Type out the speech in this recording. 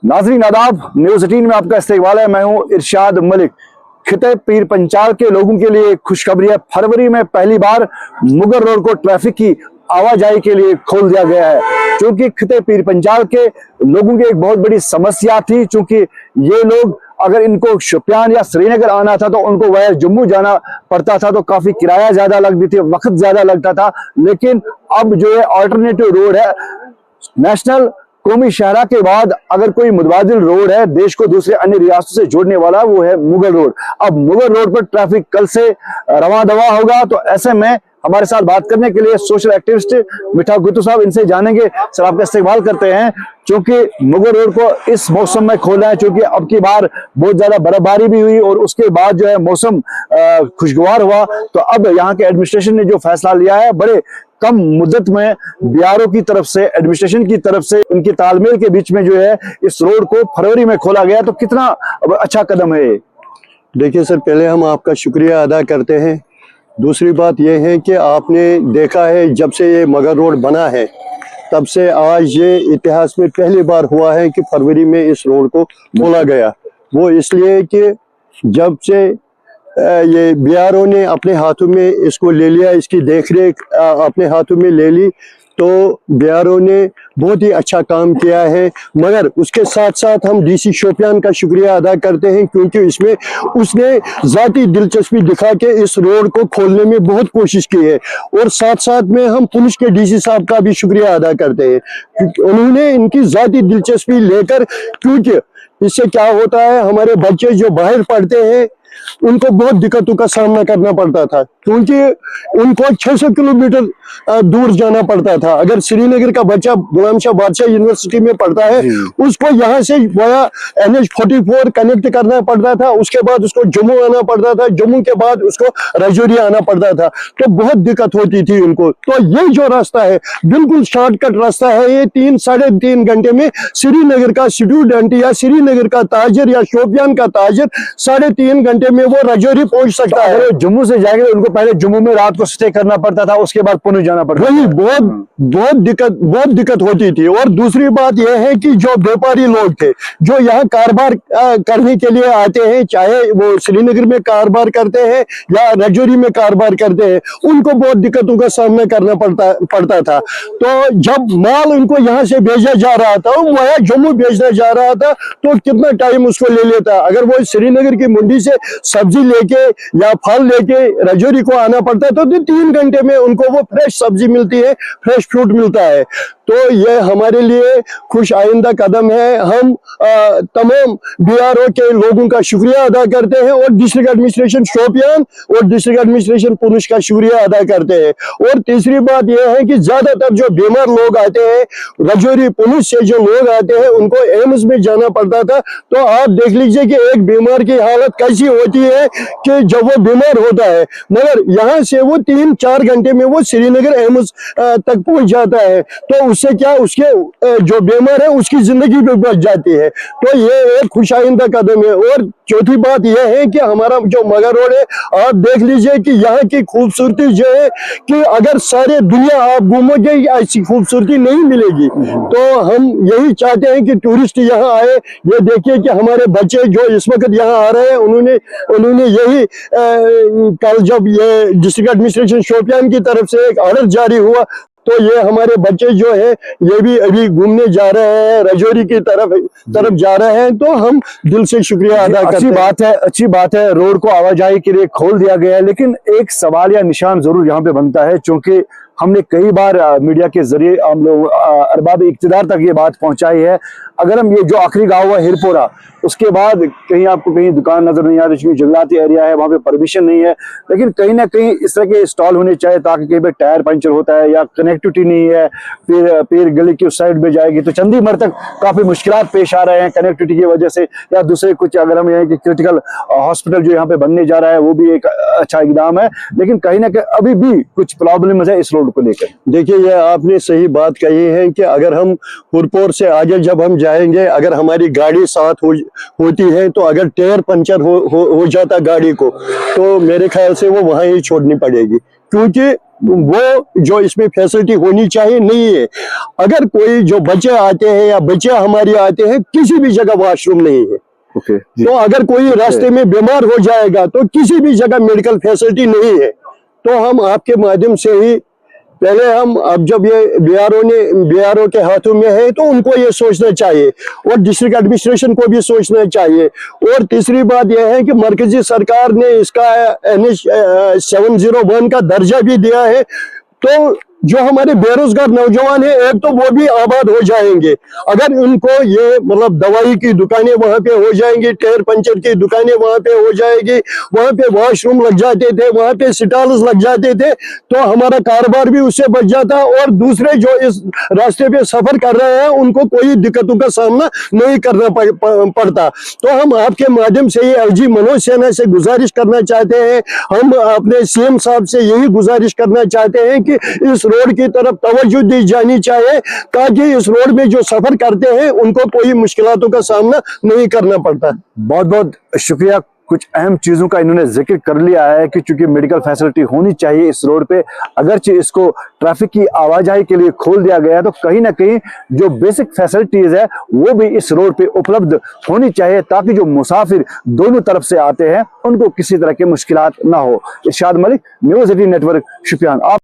नाज़रीन आदाब, न्यूज़ 18 में आपका इस्तकबाल है। मैं हूं इरशाद मलिक। खिते पीर पंचाल के लोगों के लिए खुशखबरी है। फरवरी में पहली बार मुगल रोड को ट्रैफिक की आवाजाही के लिए खोल दिया गया है, क्योंकि खिते पीर पंचाल के लोगों की एक बहुत बड़ी समस्या थी। चूंकि ये लोग अगर इनको शोपियान या श्रीनगर आना था तो उनको वह जम्मू जाना पड़ता था, तो काफी किराया ज्यादा लगती थी, वक्त ज्यादा लगता था। लेकिन अब जो है अल्टरनेटिव रोड है, नेशनल कौमी शहरा के बाद अगर कोई मुतबादिल रोड है देश को दूसरे अन्य रियासतों से जोड़ने वाला, वो है मुगल रोड। अब मुगल रोड पर ट्रैफिक कल से रवा दवा होगा। तो ऐसे में हमारे साथ बात करने के लिए सोशल एक्टिविस्ट मिठा गुत्तू साहब, इनसे जानेंगे। सर, आपका इस्तेमाल करते हैं, क्योंकि मुगल रोड को इस मौसम में खोला है, क्योंकि अब की बार बहुत ज्यादा बर्फबारी भी हुई और उसके बाद जो है मौसम खुशगवार हुआ। तो अब यहाँ के एडमिनिस्ट्रेशन ने जो फैसला लिया है, बड़े कम मुद्दत में बीआरओ की तरफ से, एडमिनिस्ट्रेशन की तरफ से, उनकी तालमेल के बीच में जो है इस रोड को फरवरी में खोला गया। तो कितना अच्छा कदम है ये। देखिए सर, पहले हम आपका शुक्रिया अदा करते हैं। दूसरी बात यह है कि आपने देखा है जब से ये मुगल रोड बना है तब से आज ये इतिहास में पहली बार हुआ है कि फरवरी में इस रोड को खोला गया। वो इसलिए कि जब से ये बीआरओ ने अपने हाथों में इसको ले लिया, इसकी देखरेख अपने हाथों में ले ली, तो बीआरओ ने बहुत ही अच्छा काम किया है। मगर उसके साथ साथ हम डीसी शोपियान का शुक्रिया अदा करते हैं, क्योंकि इसमें उसने ज़ाती दिलचस्पी दिखा के इस रोड को खोलने में बहुत कोशिश की है। और साथ साथ में हम पुलिस के डीसी साहब का भी शुक्रिया अदा करते हैं, क्योंकि उन्होंने इनकी ज़ाती दिलचस्पी लेकर, क्योंकि इससे क्या होता है, हमारे बच्चे जो बाहर पढ़ते हैं उनको बहुत दिक्कतों का सामना करना पड़ता था, क्योंकि उनको 600 किलोमीटर दूर जाना पड़ता था। अगर श्रीनगर का बच्चा गुलाम शाह बादशाह यूनिवर्सिटी में पढ़ता है, उसको यहाँ से वया NH 44 कनेक्ट करना पड़ता था, उसके बाद उसको जम्मू आना पड़ता था, जम्मू के बाद उसको राजौरी आना पड़ता था, तो बहुत दिक्कत होती थी उनको। तो ये जो रास्ता है बिल्कुल शॉर्टकट रास्ता है। ये 3-3.5 घंटे में श्रीनगर का स्टूडेंट या श्रीनगर का ताजिर या शोपियान का ताजिर 3.5 घंटे में वो राजौरी पहुंच सकता है। अगर जम्मू से जाएंगे तो उनको पहले जम्मू में रात को स्टे करना पड़ता था, उसके बाद पुणे जाना पड़ता था। वही बहुत दिक्कत होती थी। और दूसरी बात यह है कि जो व्यापारी लोग थे जो यहाँ कारोबार करने के लिए आते हैं, चाहे वो श्रीनगर में कारोबार करते हैं या राजौरी में कारोबार करते हैं, उनको बहुत दिक्कतों का सामना करना पड़ता था। तो जब माल उनको यहाँ से भेजा जा रहा था, वह जम्मू भेजना जा रहा था, तो कितना टाइम उसको ले लेता। अगर वो श्रीनगर की मंडी से सब्जी लेके या फल लेके राजौरी को आना पड़ता है, तो 3 घंटे में उनको वो फ्रेश सब्जी मिलती है, फ्रेश फ्रूट मिलता है। तो ये हमारे लिए खुश आइंदा कदम है। हम तमाम बीआरओ के लोगों का शुक्रिया अदा करते हैं, और डिस्ट्रिक्ट एडमिनिस्ट्रेशन शोपियान और डिस्ट्रिक्ट एडमिनिस्ट्रेशन पुलिस का शुक्रिया अदा करते हैं। और तीसरी बात यह है कि ज्यादातर जो बीमार लोग आते हैं, राजौरी पुलिस से जो लोग आते हैं, उनको एम्स में जाना पड़ता था। तो आप देख लीजिए कि एक बीमार की हालत कैसी होती है कि जब वो बीमार होता है, मगर यहाँ से वो 3-4 घंटे में वो श्रीनगर एम्स तक पहुंच जाता है। तो उससे क्या, उसके जो बीमार है उसकी जिंदगी भी बच जाती है। तो ये एक खुशाइंदा कदम है। और चौथी बात यह है कि हमारा जो मुगल रोड है, आप देख लीजिए कि यहाँ की खूबसूरती जो है कि अगर सारे दुनिया आप घूमोगे ऐसी खूबसूरती नहीं मिलेगी। तो हम यही चाहते हैं कि टूरिस्ट यहाँ आए। ये देखिए कि हमारे बच्चे जो इस वक्त यहाँ आ रहे हैं, उन्होंने यही कल जब ये डिस्ट्रिक्ट एडमिनिस्ट्रेशन शोपियान की तरफ से एक ऑर्डर जारी हुआ, तो ये हमारे बच्चे जो है ये भी अभी घूमने जा रहे हैं, राजौरी की तरफ जा रहे हैं। तो हम दिल से शुक्रिया अदा करते हैं। अच्छी बात है, रोड को आवाजाही के लिए खोल दिया गया है। लेकिन एक सवाल या निशान जरूर यहाँ पे बनता है, क्योंकि हमने कई बार मीडिया के जरिए हम लोग अरबाब इक्तिदार तक ये बात पहुंचाई है। अगर हम ये जो आखिरी गांव है हिरपोरा, उसके बाद कहीं आपको कहीं दुकान नजर नहीं आ रही, क्योंकि जंगलाती एरिया है, वहां पे परमिशन नहीं है। लेकिन कहीं ना कहीं इस तरह के स्टॉल होने चाहिए, ताकि कहीं पे टायर पंचर होता है या कनेक्टिविटी नहीं है, फिर पीर गली की उस साइड में जाएगी तो चंडीगढ़ तक काफी मुश्किलात पेश आ रहे हैं कनेक्टिविटी की वजह से, या दूसरे कुछ। अगर हम यहाँ की क्रिटिकल हॉस्पिटल जो यहाँ पे बनने जा रहा है, वो भी एक अच्छा इकदाम है। लेकिन कहीं ना कहीं अभी भी कुछ प्रॉब्लम है इस रोड को लेकर। देखिए, ये आपने सही बात कही है कि अगर हम हुरपुर से आगे जब हम जाएंगे, अगर हमारी गाड़ी साथ होती है, तो अगर टायर पंचर हो जाता गाड़ी को, तो मेरे ख्याल से वो वहां ही छोड़नी पड़ेगी, क्योंकि वो जो इसमें फैसिलिटी होनी चाहिए नहीं है। अगर कोई जो बच्चे आते हैं या बच्चे हमारे आते हैं, किसी भी जगह वॉशरूम नहीं है। ओके तो अगर कोई रास्ते में बीमार हो जाएगा तो किसी भी जगह मेडिकल फैसिलिटी नहीं है। तो हम आपके माध्यम से ही पहले हम, अब जब ये बीआरओ के हाथों में है तो उनको ये सोचना चाहिए और डिस्ट्रिक्ट एडमिनिस्ट्रेशन को भी सोचना चाहिए। और तीसरी बात यह है कि मरकजी सरकार ने इसका NH 701 का दर्जा भी दिया है। तो जो हमारे बेरोजगार नौजवान हैं, एक तो वो भी आबाद हो जाएंगे अगर इनको ये मतलब दवाई की दुकानें वहां पे हो जाएंगी, टायर पंचर की दुकानें वहां पे हो जाएगी, वहां पे वॉशरूम लग जाते थे, वहां पे स्टॉल्स लग जाते थे, तो हमारा कारोबार भी उससे बच जाता और दूसरे जो इस रास्ते पे सफर कर रहे हैं उनको कोई दिक्कतों का सामना नहीं करना पड़ता। तो हम आपके माध्यम से ही LG मनोज सिन्हा से गुजारिश करना चाहते हैं, हम अपने CM साहब से यही गुजारिश करना चाहते हैं कि इस रोड की तरफ तवज्जो दी जानी चाहिए ताकि इस रोड में जो सफर करते हैं उनको कोई मुश्किलातों का सामना नहीं करना पड़ता। बहुत बहुत शुक्रिया। कुछ अहम चीजों का इन्होंने जिक्र कर लिया है कि चूंकि मेडिकल फैसिलिटी होनी चाहिए इस रोड पे, अगरचे इसको ट्रैफिक की आवाजाही के लिए खोल दिया गया है तो कहीं ना कहीं जो बेसिक फैसिलिटीज है वो भी इस रोड पे उपलब्ध होनी चाहिए ताकि जो मुसाफिर दोनों तरफ से आते हैं उनको किसी तरह की मुश्किलात ना हो। इरशाद मलिक, न्यूज़ 18 नेटवर्क, शुपियान। आप